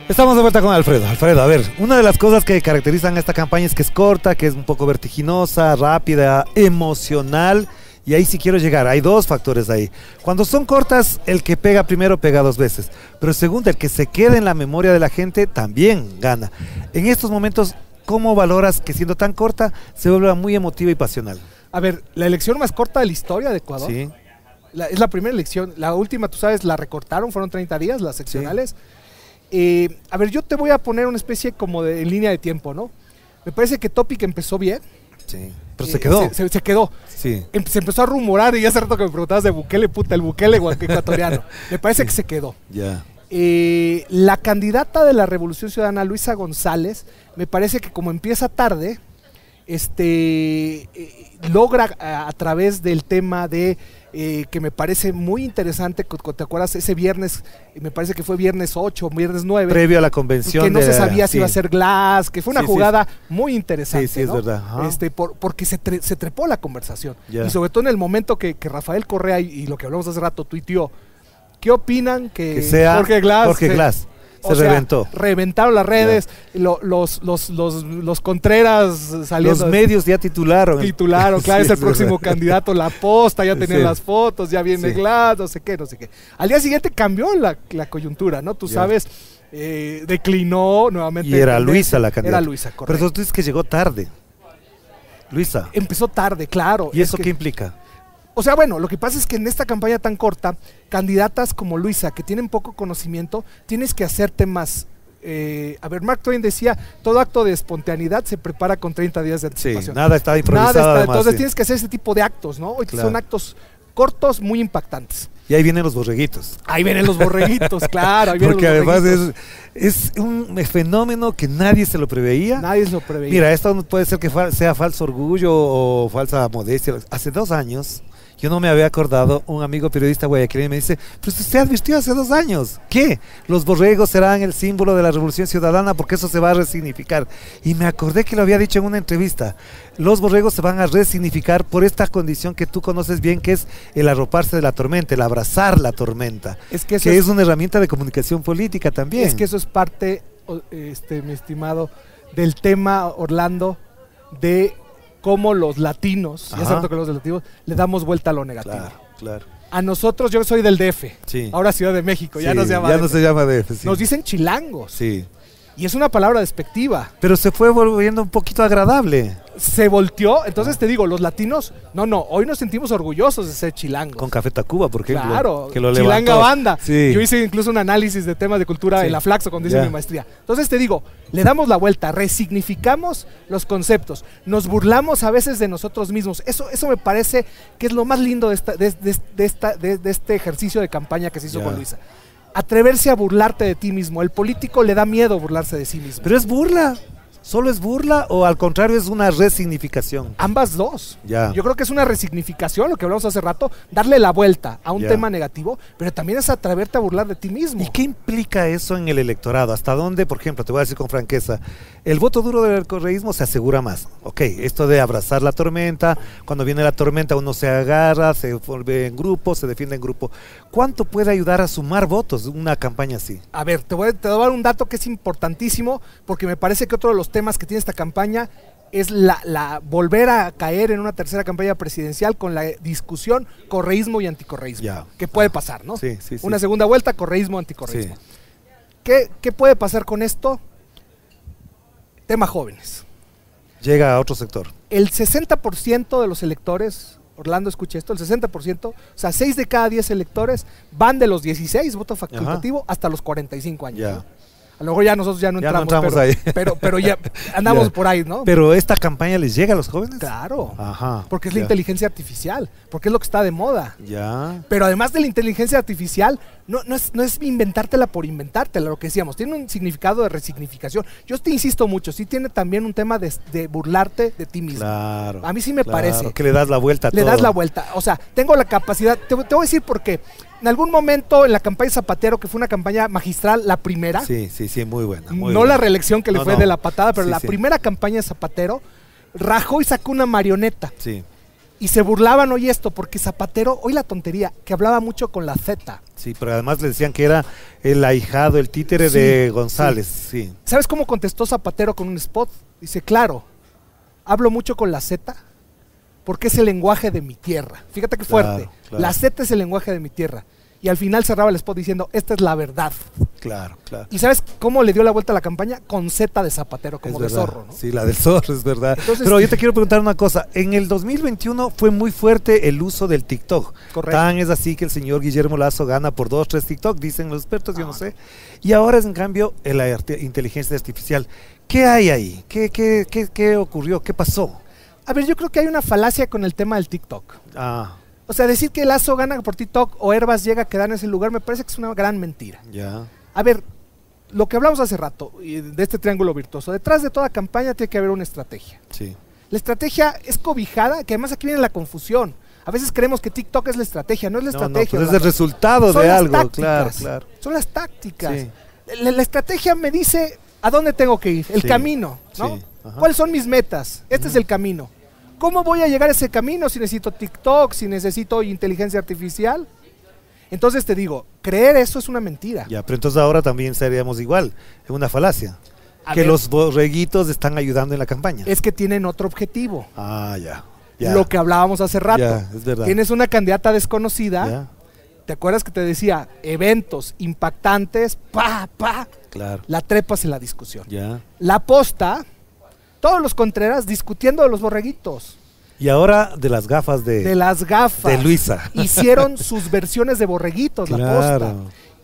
Estamos de vuelta con Alfredo. Alfredo, a ver, una de las cosas que caracterizan a esta campaña es que es corta, que es un poco vertiginosa, rápida, emocional, y ahí sí quiero llegar. Hay dos factores ahí. Cuando son cortas, el que pega primero pega dos veces, pero segundo, el que se queda en la memoria de la gente también gana. En estos momentos, ¿cómo valoras que siendo tan corta se vuelva muy emotiva y pasional? A ver, la elección más corta de la historia de Ecuador. Sí. Es la primera elección. La última, tú sabes, la recortaron, fueron 30 días, las seccionales. Sí. A ver, yo te voy a poner una especie como en línea de tiempo, ¿no? Me parece que Topic empezó bien. Sí, pero se quedó. Se quedó. Sí. Se empezó a rumorar, y hace rato que me preguntabas de Bukele, el Bukele ecuatoriano. Me parece que se quedó. Ya. La candidata de la Revolución Ciudadana, Luisa González, me parece que como empieza tarde, logra a través del tema de que me parece muy interesante, ¿te acuerdas? Ese viernes, me parece que fue viernes 8, viernes 9. Previo a la convención. Que no se sabía si iba a ser Glass, que fue una jugada muy interesante. Sí, ¿no? Es verdad. Porque se trepó la conversación. Yeah. Y sobre todo en el momento que Rafael Correa, y lo que hablamos hace rato, tuiteó, ¿qué opinan que sea Jorge Glass se reventó? Reventaron las redes, los Contreras saliendo. Los medios ya titularon. Claro, es el próximo candidato, La Posta, ya tenían las fotos, ya viene Glass, no sé qué. Al día siguiente cambió la coyuntura, ¿no? Tú sabes, declinó nuevamente. Y era Luisa la candidata. Era Luisa, correcto. Pero tú dices que llegó tarde. Luisa. Empezó tarde, claro. ¿Y eso qué implica? O sea, bueno, lo que pasa es que en esta campaña tan corta, candidatas como Luisa, que tienen poco conocimiento, tienes que hacer temas. A ver, Mark Twain decía, todo acto de espontaneidad se prepara con 30 días de anticipación. Sí, nada está improvisado. Además, entonces tienes que hacer ese tipo de actos, ¿no? Son actos cortos, muy impactantes. Y ahí vienen los borreguitos. Claro. Porque además es un fenómeno que nadie se lo preveía. Mira, esto no puede ser que sea falso orgullo o falsa modestia. Hace 2 años, yo no me había acordado, un amigo periodista guayaquileño me dice, pues usted advirtió hace 2 años, ¿qué? Los borregos serán el símbolo de la Revolución Ciudadana porque eso se va a resignificar. Y me acordé que lo había dicho en una entrevista. Los borregos se van a resignificar por esta condición que tú conoces bien, que es el arroparse de la tormenta, el abrazar la tormenta, que es una herramienta de comunicación política también. Es que eso es parte, mi estimado, del tema, Orlando, de cómo los latinos, ya sabes que los latinos, le damos vuelta a lo negativo. Claro. A nosotros, yo soy del DF, ahora Ciudad de México, ya no se llama DF. Sí. Nos dicen chilangos. Sí. Y es una palabra despectiva. Pero se fue volviendo un poquito agradable. Se volteó, entonces te digo, los latinos, hoy nos sentimos orgullosos de ser chilangos. Con Café Tacuba, por ejemplo. Claro, que lo Chilanga levantó. Banda. Sí. Yo hice incluso un análisis de temas de cultura en la Flaxo cuando hice mi maestría. Entonces te digo, le damos la vuelta, resignificamos los conceptos, nos burlamos a veces de nosotros mismos. Eso me parece que es lo más lindo de este ejercicio de campaña que se hizo con Luisa. Atreverse a burlarte de ti mismo. El político le da miedo burlarse de sí mismo. Pero es burla. ¿Solo es burla o al contrario es una resignificación? Ambas dos. Yo creo que es una resignificación, lo que hablamos hace rato, darle la vuelta a un tema negativo, pero también es atreverte a burlar de ti mismo. ¿Y qué implica eso en el electorado? ¿Hasta dónde, por ejemplo, te voy a decir con franqueza, el voto duro del correísmo se asegura más? Ok, esto de abrazar la tormenta, cuando viene la tormenta uno se agarra, se vuelve en grupo, se defiende en grupo. ¿Cuánto puede ayudar a sumar votos una campaña así? A ver, te voy a dar un dato que es importantísimo, porque me parece que otro de los temas que tiene esta campaña es la volver a caer en una tercera campaña presidencial con la discusión correísmo y anticorreísmo, que puede pasar, ¿no? Sí, una segunda vuelta, correísmo, anticorreísmo. ¿Qué puede pasar con esto? Tema jóvenes. Llega a otro sector. El 60% de los electores, Orlando, escuche esto, el 60%, o sea, 6 de cada 10 electores van de los 16, voto facultativo, hasta los 45 años. ¿No? A lo mejor nosotros ya no entramos ahí. Pero ya andamos por ahí, ¿no? Pero esta campaña les llega a los jóvenes. Claro. Porque es la inteligencia artificial, porque es lo que está de moda. Ya. Pero además de la inteligencia artificial, no es inventártela por inventártela, lo que decíamos, tiene un significado de resignificación. Yo te insisto mucho, sí tiene también un tema de burlarte de ti mismo. Claro. A mí sí me parece. Que le das la vuelta a todo. Le das la vuelta. O sea, tengo la capacidad, te voy a decir por qué. En algún momento en la campaña Zapatero, que fue una campaña magistral, la primera. Sí, muy buena. No la reelección que le fue de la patada, pero la primera campaña de Zapatero, Rajoy sacó una marioneta. Sí. Y se burlaban hoy esto, porque Zapatero, hoy la tontería, que hablaba mucho con la Z. Sí, pero además le decían que era el ahijado, el títere de González. Sí. ¿Sabes cómo contestó Zapatero con un spot? Dice, claro, hablo mucho con la Z porque es el lenguaje de mi tierra. Fíjate qué fuerte. Claro. La Z es el lenguaje de mi tierra. Y al final cerraba el spot diciendo, esta es la verdad. Claro. ¿Y sabes cómo le dio la vuelta a la campaña? Con Z de Zapatero, como de zorro, ¿no? Sí, la del zorro, es verdad. Entonces, pero yo te quiero preguntar una cosa. En el 2021 fue muy fuerte el uso del TikTok. Correcto. Tan es así que el señor Guillermo Lasso gana por 2, 3 TikTok, dicen los expertos, yo no sé. Y ahora es en cambio la inteligencia artificial. ¿Qué hay ahí? ¿Qué ocurrió? ¿Qué pasó? A ver, yo creo que hay una falacia con el tema del TikTok. O sea, decir que Lasso gana por TikTok o Herbas llega a quedar en ese lugar me parece que es una gran mentira. Ya. A ver, lo que hablamos hace rato de este triángulo virtuoso, detrás de toda campaña tiene que haber una estrategia. Sí. La estrategia es cobijada, que además aquí viene la confusión. A veces creemos que TikTok es la estrategia, no es la estrategia. Pues es el resultado de algo, claro. Son las tácticas. Sí. La estrategia me dice a dónde tengo que ir, el camino, ¿no? Sí. ¿Cuáles son mis metas? Este es el camino. ¿Cómo voy a llegar a ese camino si necesito TikTok, si necesito inteligencia artificial? Entonces te digo, creer eso es una mentira. Ya, pero entonces ahora también seríamos igual, es una falacia. Los borreguitos están ayudando en la campaña. Es que tienen otro objetivo. Ya. Lo que hablábamos hace rato. Ya, es verdad. Tienes una candidata desconocida. ¿Te acuerdas que te decía eventos impactantes? Claro. La trepas en la discusión. Ya. La posta, todos los Contreras discutiendo de los borreguitos. Y ahora de las gafas de Luisa. Hicieron sus versiones de borreguitos, la posta.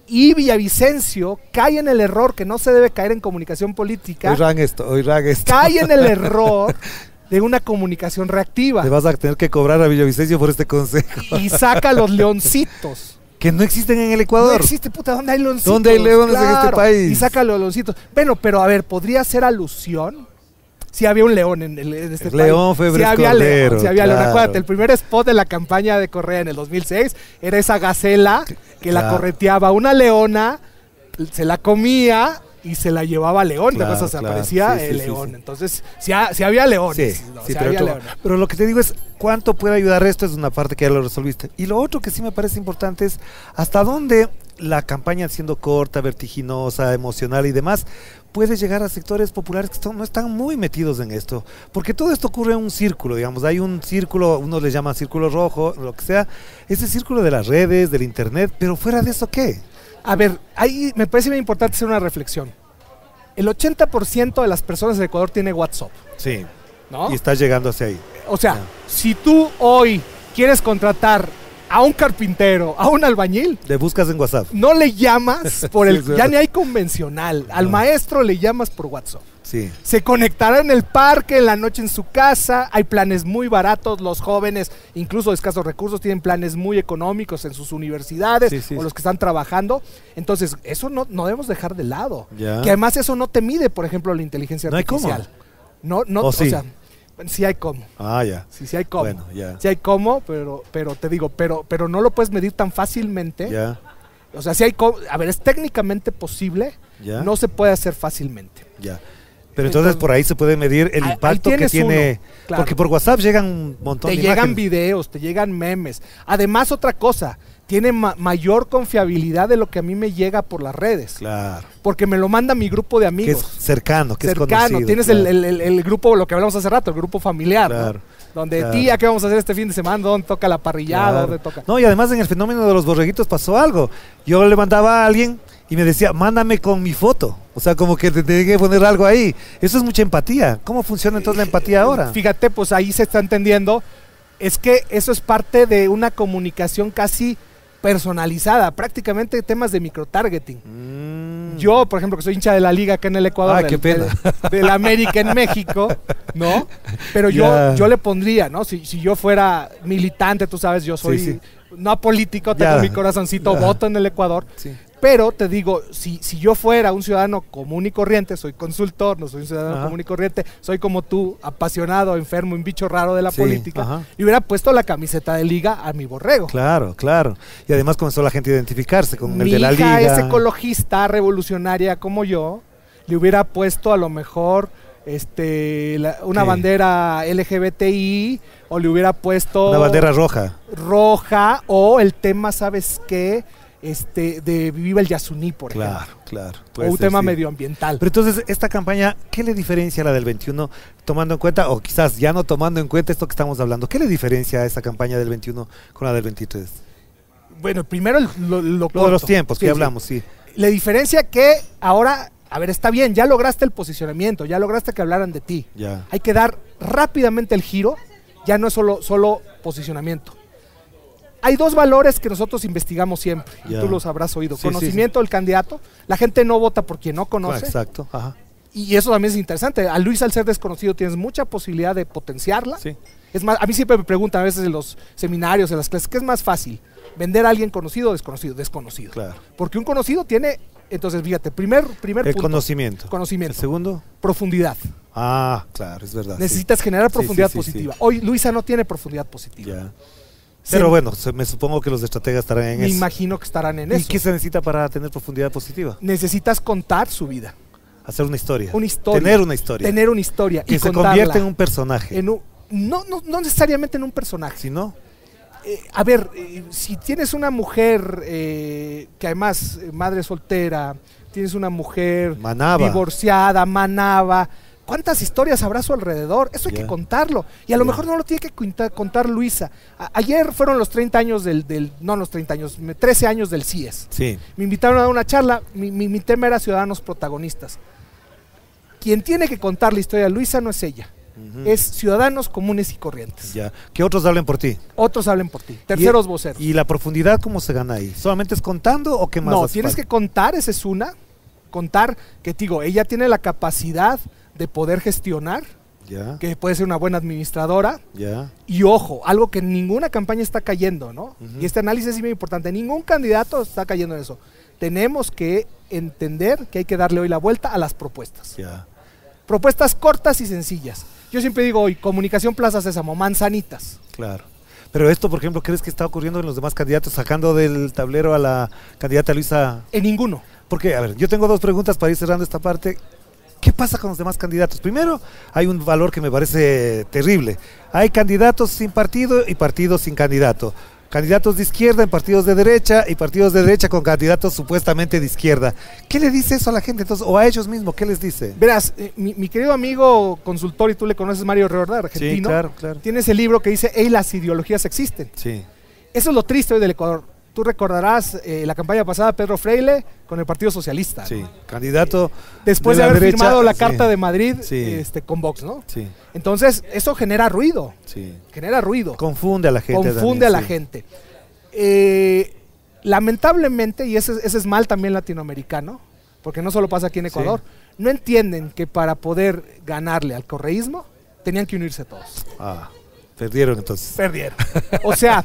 Y Villavicencio cae en el error que no se debe caer en comunicación política. Oirán esto. Cae en el error de una comunicación reactiva. Le vas a tener que cobrar a Villavicencio por este consejo. Y saca los leoncitos. Que no existen en el Ecuador. No existe, puta, ¿dónde hay leoncitos? ¿Dónde hay leones en este país? Y saca los leoncitos. Bueno, pero a ver, ¿podría ser alusión? Sí había un león en este país. León Febres Cordero. Sí había león. Acuérdate, el primer spot de la campaña de Correa en el 2006 era esa gacela que la correteaba una leona, se la comía y se la llevaba a León. Entonces aparecía el león. Sí. Entonces, sí había leones. Pero lo que te digo es, ¿cuánto puede ayudar esto? Es una parte que ya lo resolviste. Y lo otro que sí me parece importante es, ¿hasta dónde la campaña, siendo corta, vertiginosa, emocional y demás, puede llegar a sectores populares que no están muy metidos en esto? Porque todo esto ocurre en un círculo, digamos, hay un círculo, unos le llaman círculo rojo, lo que sea, ese círculo de las redes, del internet, pero fuera de eso, ¿qué? A ver, ahí me parece muy importante hacer una reflexión. El 80% de las personas en Ecuador tiene WhatsApp. Sí, ¿no? Y está llegando hacia ahí. O sea, si tú hoy quieres contratar a un carpintero, a un albañil, le buscas en WhatsApp. No le llamas por ya ni hay convencional. Al maestro le llamas por WhatsApp. Sí. Se conectará en el parque, en la noche en su casa. Hay planes muy baratos. Los jóvenes, incluso de escasos recursos, tienen planes muy económicos en sus universidades o los que están trabajando. Entonces, eso no debemos dejar de lado. Ya. Que además eso no te mide, por ejemplo, la inteligencia artificial. ¿No hay cómo? O sea, sí hay cómo. Ya. Sí hay cómo. Bueno, ya. Sí hay cómo, pero te digo, pero no lo puedes medir tan fácilmente. Ya. O sea, sí hay cómo. A ver, es técnicamente posible. Ya. No se puede hacer fácilmente. Ya. Pero entonces por ahí se puede medir el impacto que tiene. Claro. Porque por WhatsApp llegan un montón de imágenes. Te llegan videos, te llegan memes. Además, otra cosa, tiene mayor confiabilidad de lo que a mí me llega por las redes. Claro. Porque me lo manda mi grupo de amigos. Que es cercano, que es conocido. Tienes el grupo, lo que hablamos hace rato, el grupo familiar. Claro. ¿No? Donde, tía, ¿qué vamos a hacer este fin de semana? ¿Dónde toca la parrillada? ¿Dónde toca? No, y además en el fenómeno de los borreguitos pasó algo. Yo le mandaba a alguien y me decía, mándame con mi foto. O sea, como que te tengo que poner algo ahí. Eso es mucha empatía. ¿Cómo funciona entonces la empatía ahora? Fíjate, pues ahí se está entendiendo. Es que eso es parte de una comunicación casi personalizada, prácticamente temas de microtargeting. Yo, por ejemplo, que soy hincha de la liga acá en el Ecuador, qué pena. Del América en México, ¿no? Pero yo le pondría, ¿no? Si yo fuera militante, tú sabes, yo soy no político, tengo mi corazoncito, voto en el Ecuador. Sí. Pero te digo, si yo fuera un ciudadano común y corriente, soy consultor, no soy un ciudadano común y corriente, soy como tú, apasionado, enfermo, un bicho raro de la política, y hubiera puesto la camiseta de Liga a mi borrego. Claro, claro. Y además comenzó la gente a identificarse con el de la Liga. Mi hija es ecologista, revolucionaria como yo, le hubiera puesto a lo mejor una bandera LGBTI, o le hubiera puesto una bandera roja, o el tema, ¿sabes qué? De Viva el Yasuní, por ejemplo. Claro. O un tema medioambiental. Pero entonces, esta campaña, ¿qué le diferencia a la del 21, tomando en cuenta, o quizás ya no tomando en cuenta esto que estamos hablando? ¿Qué le diferencia a esta campaña del 21 con la del 23? Bueno, primero lo de los tiempos que hablamos, sí. La diferencia que ahora, a ver, está bien, ya lograste el posicionamiento, ya lograste que hablaran de ti. Ya. Hay que dar rápidamente el giro, ya no es solo posicionamiento. Hay dos valores que nosotros investigamos siempre, y tú los habrás oído. Conocimiento del candidato, la gente no vota por quien no conoce. Exacto, ajá. Y eso también es interesante. A Luisa, al ser desconocido, tienes mucha posibilidad de potenciarla. Sí. Es más, a mí siempre me preguntan a veces en los seminarios, en las clases, ¿qué es más fácil? ¿Vender a alguien conocido o desconocido? Desconocido. Claro. Porque un conocido tiene, entonces fíjate, primer punto. Conocimiento. Conocimiento. ¿El segundo? Profundidad. Ah, claro, es verdad. Necesitas generar profundidad positiva. Hoy Luisa no tiene profundidad positiva. Ya. Pero bueno, me supongo que los estrategas estarán en eso. Me imagino que estarán en eso. ¿Y qué se necesita para tener profundidad positiva? Necesitas contar su vida. Hacer una historia. Una historia. Tener una historia. Tener una historia. Que se convierta en un personaje. No necesariamente en un personaje. ¿Sí, no? A ver, si tienes una mujer que además madre soltera, tienes una mujer divorciada, manaba, ¿cuántas historias habrá a su alrededor? Eso hay que contarlo. Y a lo mejor no lo tiene que contar Luisa. Ayer fueron los 30 años no los 30 años, 13 años del CIES. Sí. Me invitaron a dar una charla, mi tema era ciudadanos protagonistas. Quien tiene que contar la historia de Luisa no es ella. Es ciudadanos comunes y corrientes. Ya. Que otros hablen por ti. Otros hablen por ti. Terceros voceros. ¿Y la profundidad cómo se gana ahí? ¿Solamente es contando o qué más? No, tienes que contar, esa es una. Contar que, digo, ella tiene la capacidad de poder gestionar, que puede ser una buena administradora, y ojo, algo que ninguna campaña está cayendo, ¿no? Y este análisis es muy importante, ningún candidato está cayendo en eso. Tenemos que entender que hay que darle hoy la vuelta a las propuestas. Propuestas cortas y sencillas. Yo siempre digo hoy, comunicación Plaza Sésamo, manzanitas. Claro. Pero esto, por ejemplo, ¿crees que está ocurriendo en los demás candidatos, sacando del tablero a la candidata Luisa? En ninguno. Porque, a ver, yo tengo dos preguntas para ir cerrando esta parte. ¿Qué pasa con los demás candidatos? Primero, hay un valor que me parece terrible. Hay candidatos sin partido y partidos sin candidato. Candidatos de izquierda en partidos de derecha y partidos de derecha con candidatos supuestamente de izquierda. ¿Qué le dice eso a la gente entonces? O a ellos mismos, ¿qué les dice? Verás, mi querido amigo consultor, y tú le conoces, Mario Reordar, argentino. Sí, claro. Tiene ese libro que dice, hey, las ideologías existen. Sí. Eso es lo triste hoy del Ecuador. Tú recordarás la campaña pasada, Pedro Freile con el Partido Socialista. Sí, ¿no? Candidato después de haber firmado la Carta de Madrid con Vox, ¿no? Sí. Entonces, eso genera ruido. Sí. Genera ruido. Confunde a la gente. Confunde a la gente. Lamentablemente, y ese es mal también latinoamericano, porque no solo pasa aquí en Ecuador, no entienden que para poder ganarle al correísmo, tenían que unirse todos. Perdieron entonces. Perdieron. O sea,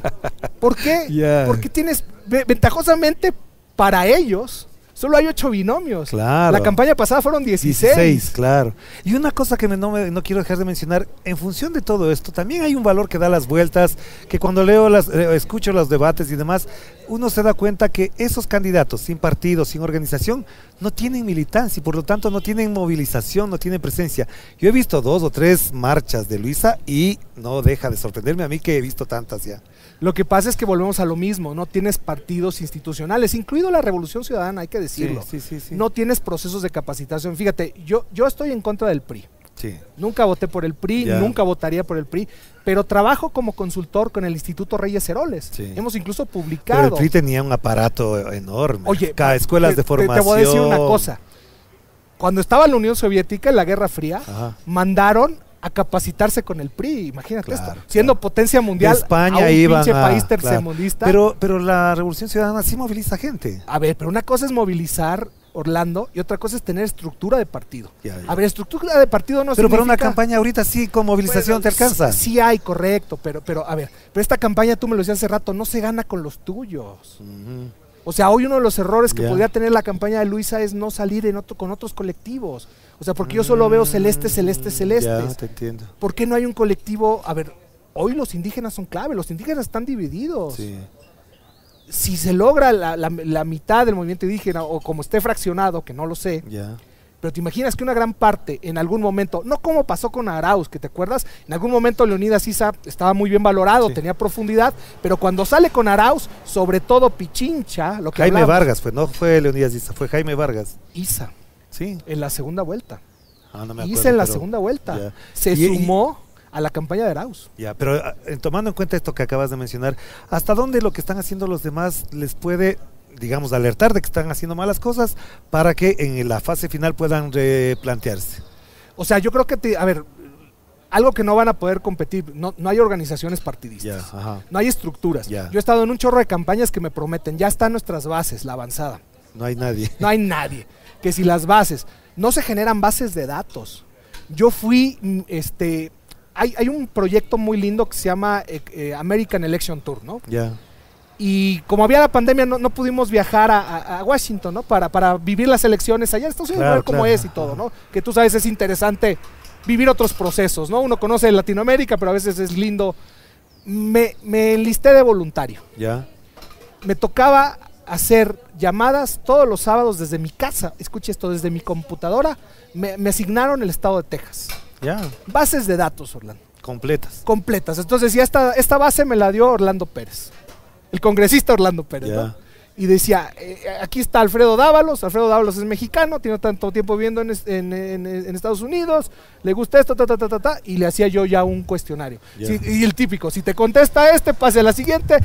¿por qué? Porque tienes, ventajosamente para ellos, solo hay 8 binomios. Claro. La campaña pasada fueron 16. Claro. Y una cosa que no quiero dejar de mencionar, en función de todo esto, también hay un valor que da las vueltas, que cuando escucho los debates y demás, uno se da cuenta que esos candidatos sin partido, sin organización, no tienen militancia y por lo tanto no tienen movilización, no tienen presencia. Yo he visto 2 o 3 marchas de Luisa y no deja de sorprenderme a mí que he visto tantas ya. Lo que pasa es que volvemos a lo mismo, no tienes partidos institucionales, incluido la Revolución Ciudadana, hay que decirlo. Sí. No tienes procesos de capacitación. Fíjate, yo estoy en contra del PRI. Sí. Nunca voté por el PRI, nunca votaría por el PRI, pero trabajo como consultor con el Instituto Reyes Heroles. Sí. Hemos incluso publicado. Pero el PRI tenía un aparato enorme. Oye, escuelas de formación. Te voy a decir una cosa. Cuando estaba la Unión Soviética, en la Guerra Fría, mandaron a capacitarse con el PRI, imagínate esto, siendo potencia mundial, de España a un iban pinche país tercermundista. Pero la Revolución Ciudadana sí moviliza gente. A ver, pero una cosa es movilizar Orlando, y otra cosa es tener estructura de partido. A ver, estructura de partido no pero significa... para una campaña ahorita sí, con movilización te alcanza. Sí hay, correcto, pero a ver, pero esta campaña, tú me lo decías hace rato, no se gana con los tuyos. O sea, hoy uno de los errores que podría tener la campaña de Luisa es no salir con otros colectivos. O sea, porque yo solo veo celeste. Ya, te entiendo. ¿Por qué no hay un colectivo? A ver, hoy los indígenas son clave, los indígenas están divididos. Sí. Si se logra la mitad del movimiento indígena, o como esté fraccionado, que no lo sé, pero te imaginas que una gran parte, en algún momento, no como pasó con Arauz, que te acuerdas, en algún momento Leonidas Issa estaba muy bien valorado, tenía profundidad, pero cuando sale con Arauz, sobre todo Pichincha, lo que Jaime Vargas, no fue Leonidas Issa, fue Jaime Vargas. Issa, sí, en la segunda vuelta. No me acuerdo, Issa en la segunda vuelta. Se sumó a la campaña de Arauz. Ya, pero tomando en cuenta esto que acabas de mencionar, ¿hasta dónde lo que están haciendo los demás les puede, digamos, alertar de que están haciendo malas cosas para que en la fase final puedan replantearse? O sea, yo creo que, a ver, algo que no van a poder competir, no hay organizaciones partidistas, no hay estructuras. Yo he estado en un chorro de campañas que me prometen, ya están nuestras bases, la avanzada. No hay nadie. No hay nadie. Que si las bases, no se generan bases de datos. Yo fui, hay un proyecto muy lindo que se llama American Election Tour, ¿no? Y como había la pandemia, no pudimos viajar a Washington, ¿no? Para vivir las elecciones allá. Esto es ver cómo es y todo, ¿no? Que tú sabes, es interesante vivir otros procesos, ¿no? Uno conoce Latinoamérica, pero a veces es lindo. Me enlisté de voluntario. Me tocaba hacer llamadas todos los sábados desde mi casa. Escuche esto, desde mi computadora. Me asignaron el estado de Texas. Bases de datos, Orlando. Completas. Entonces ya esta base me la dio Orlando Pérez, el congresista Orlando Pérez, ¿no? Y decía, aquí está Alfredo Dávalos es mexicano, tiene tanto tiempo viviendo en Estados Unidos, le gusta esto, y le hacía yo ya un cuestionario. Y el típico, si te contesta pase a la siguiente.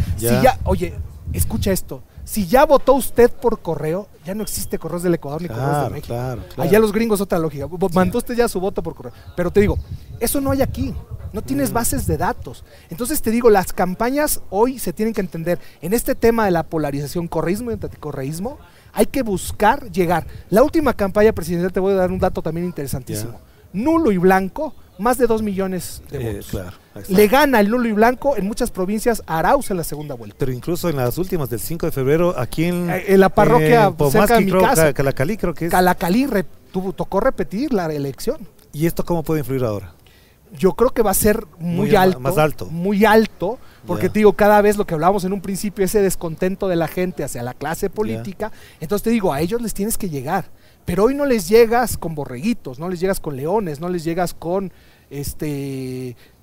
Oye, escucha esto. Si ya votó usted por correo, ya no existe correos del Ecuador ni correos de México. Allá los gringos otra lógica. Mandó usted ya su voto por correo. Pero te digo, eso no hay aquí. No tienes bases de datos. Entonces te digo, las campañas hoy se tienen que entender. En este tema de la polarización, correísmo y anticorreísmo, hay que buscar llegar. La última campaña presidencial, te voy a dar un dato también interesantísimo. Nulo y blanco, más de 2 millones de votos. Le gana el nulo y blanco en muchas provincias a Arauz en la segunda vuelta. Pero incluso en las últimas del 5 de febrero, aquí en la parroquia cerca de mi casa, Calacalí, creo que es. Calacalí tocó repetir la elección. ¿Y esto cómo puede influir ahora? Yo creo que va a ser muy alto. Más alto. Muy alto, porque te digo, cada vez lo que hablábamos en un principio, ese descontento de la gente hacia la clase política, entonces te digo, a ellos les tienes que llegar. Pero hoy no les llegas con borreguitos, no les llegas con leones, no les llegas con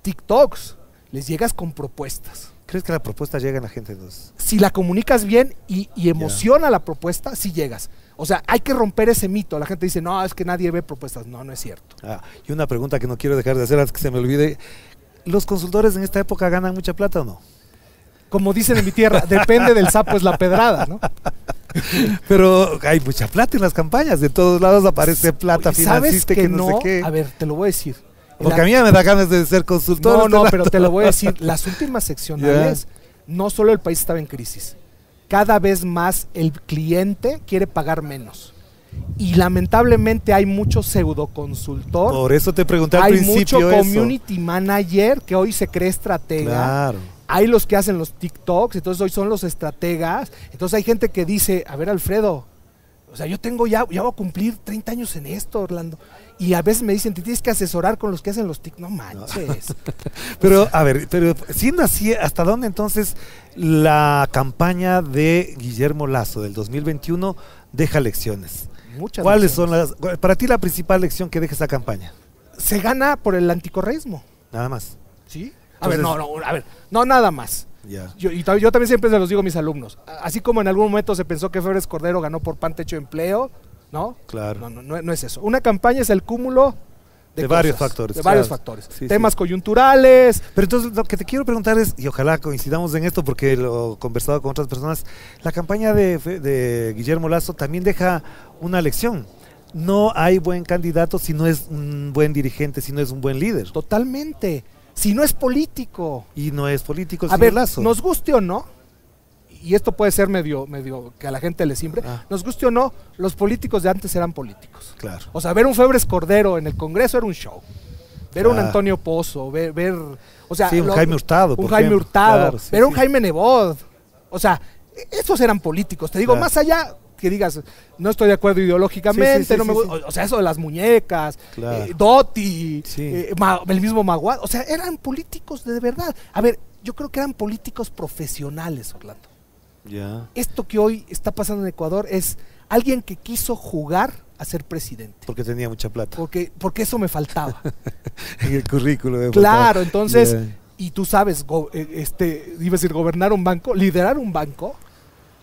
TikToks, les llegas con propuestas. ¿Crees que la propuesta llega a la gente? Entonces? Si la comunicas bien y emociona la propuesta, sí llegas. O sea, hay que romper ese mito. La gente dice, no, es que nadie ve propuestas. No, no es cierto. Y una pregunta que no quiero dejar de hacer antes que se me olvide. ¿Los consultores en esta época ganan mucha plata o no? Como dicen en mi tierra, depende del sapo es la pedrada, ¿no? Pero hay mucha plata en las campañas. De todos lados aparece plata financista que no sé qué. A ver, te lo voy a decir. Porque a mí me da ganas de ser consultor. No, pero te lo voy a decir. Las últimas seccionales, no solo el país estaba en crisis. Cada vez más el cliente quiere pagar menos. Y lamentablemente hay mucho pseudoconsultor. Por eso te pregunté al principio. Hay mucho community manager que hoy se cree estratega. Hay los que hacen los TikToks, entonces hoy son los estrategas. Entonces hay gente que dice, a ver, Alfredo, o sea, yo voy a cumplir 30 años en esto, Orlando. Y a veces me dicen, te tienes que asesorar con los que hacen los TikToks. No manches. Pero, a ver, siendo así, ¿hasta dónde entonces la campaña de Guillermo Lasso del 2021 deja lecciones? Muchas ¿Cuáles son para ti la principal lección que deja esa campaña? Se gana por el anticorreísmo. Nada más. ¿Sí? Entonces, no, nada más. Yo también siempre se los digo a mis alumnos. Así como en algún momento se pensó que Febres Cordero ganó por pan, techo, empleo, ¿no? Claro. No es eso. Una campaña es el cúmulo de varios factores. De varios factores. Temas coyunturales. Pero entonces lo que te quiero preguntar es, y ojalá coincidamos en esto porque lo he conversado con otras personas, la campaña de Guillermo Lasso también deja una lección. No hay buen candidato si no es un buen dirigente, si no es un buen líder. Totalmente. Si no es político. Y no es político el señor Lasso. Nos guste o no, y esto puede ser medio que a la gente le simbre, nos guste o no, los políticos de antes eran políticos. Claro. O sea, ver un Febres Cordero en el Congreso era un show. Ver un Antonio Pozo, ver o sea, sí, un Jaime Hurtado. Un Jaime Hurtado, ver un Jaime Nebot. O sea, esos eran políticos. Te digo, más allá que digas, no estoy de acuerdo ideológicamente, o sea, eso de las muñecas, Dotti, el mismo Maguad, o sea, eran políticos de verdad. A ver, yo creo que eran políticos profesionales, Orlando. Esto que hoy está pasando en Ecuador es alguien que quiso jugar a ser presidente. Porque tenía mucha plata. Porque eso me faltaba. En el currículo. Claro, entonces, y tú sabes, iba a decir, gobernar un banco, liderar un banco,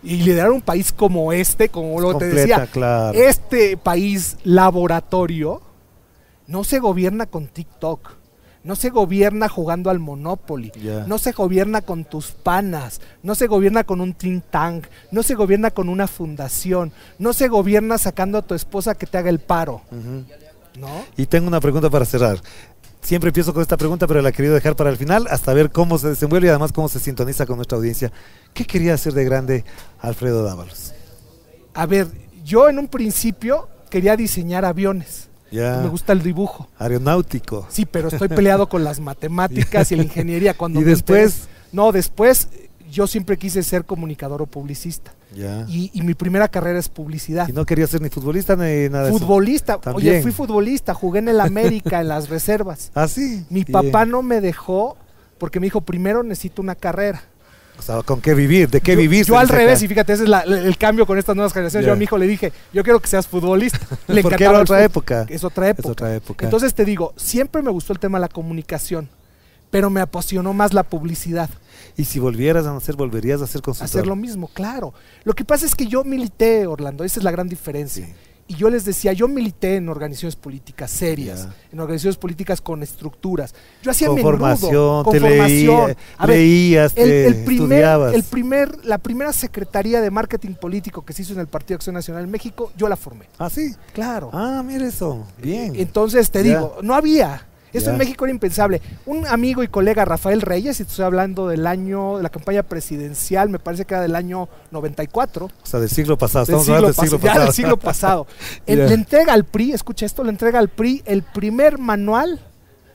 y liderar un país como como lo que te decía, claro. Este país laboratorio no se gobierna con TikTok, no se gobierna jugando al Monopoly, no se gobierna con tus panas, no se gobierna con un think tank, no se gobierna con una fundación, no se gobierna sacando a tu esposa que te haga el paro. ¿No? Y tengo una pregunta para cerrar. Siempre empiezo con esta pregunta, pero la he querido dejar para el final, hasta ver cómo se desenvuelve y además cómo se sintoniza con nuestra audiencia. ¿Qué quería hacer de grande Alfredo Dávalos? A ver, yo en un principio quería diseñar aviones. Me gusta el dibujo. Aeronáutico. Sí, pero estoy peleado con las matemáticas y la ingeniería. ¿Y después? Después yo siempre quise ser comunicador o publicista. Y mi primera carrera es publicidad. ¿Y no quería ser ni futbolista ni nada de eso? Futbolista. Oye, fui futbolista, jugué en el América, en las reservas. ¿Ah, sí? Mi papá no me dejó porque me dijo, primero necesito una carrera. O sea, ¿con qué vivir? ¿De qué vivir? Yo al revés, y fíjate, ese es el cambio con estas nuevas generaciones. Yo a mi hijo le dije, yo quiero que seas futbolista. Le porque era otra época. Es otra época. Entonces te digo, siempre me gustó el tema de la comunicación, pero me apasionó más la publicidad. Y si volvieras a nacer, volverías a ser consultor. Hacer lo mismo, claro. Lo que pasa es que yo milité, Orlando, esa es la gran diferencia. Y yo les decía, yo milité en organizaciones políticas serias, en organizaciones políticas con estructuras. Yo hacía con formación, leías, estudiabas. La primera secretaría de marketing político que se hizo en el Partido Acción Nacional en México, yo la formé. ¿Ah, sí? Claro. Ah, mira eso, bien. Entonces te digo, no había. Eso en México era impensable. Un amigo y colega, Rafael Reyes, y estoy hablando de la campaña presidencial, me parece que era del año 94. O sea, del siglo pasado, estamos hablando del siglo pasado. Ya del siglo pasado. Le entrega al PRI, escucha esto, le entrega al PRI el primer manual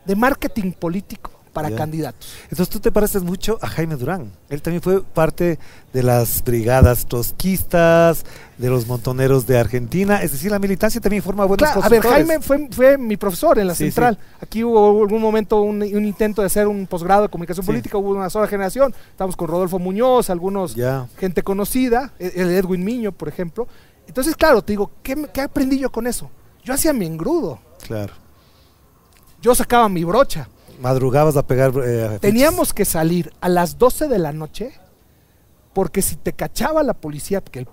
de marketing político para candidatos. Entonces tú te pareces mucho a Jaime Durán. Él también fue parte de las brigadas trotskistas, de los montoneros de Argentina. Es decir, la militancia también forma buenos consultores. A ver, Jaime fue mi profesor en la central. Aquí hubo algún momento un intento de hacer un posgrado de comunicación política, hubo una sola generación. Estábamos con Rodolfo Muñoz, algunos gente conocida, el Edwin Miño, por ejemplo. Entonces, claro, te digo, ¿qué aprendí yo con eso? Yo hacía mi engrudo. Claro. Yo sacaba mi brocha. Madrugabas a pegar teníamos que salir a las 12 de la noche porque si te cachaba la policía, porque el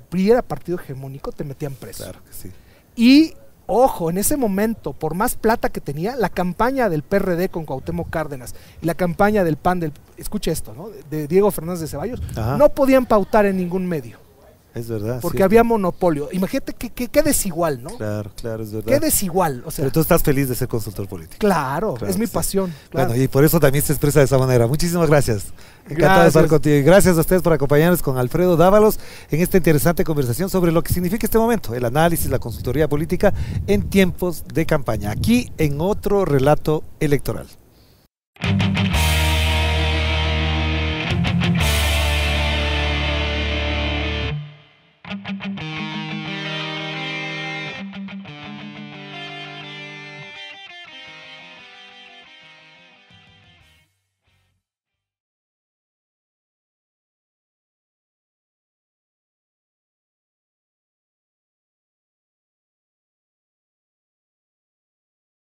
PRI era partido hegemónico, te metían preso. Claro que sí. Y, ojo, en ese momento, por más plata que tenía, la campaña del PRD con Cuauhtémoc Cárdenas y la campaña del PAN, escucha esto, ¿no? De Diego Fernández de Ceballos, no podían pautar en ningún medio. Es verdad. Porque había monopolio. Imagínate qué desigual, ¿no? Claro, es verdad. Qué desigual. O sea, pero tú estás feliz de ser consultor político. Claro, es mi pasión. Claro. Bueno, y por eso también se expresa de esa manera. Muchísimas gracias. Encantado de estar contigo. Y gracias a ustedes por acompañarnos con Alfredo Dávalos en esta interesante conversación sobre lo que significa este momento, el análisis, la consultoría política en tiempos de campaña. Aquí en otro relato electoral.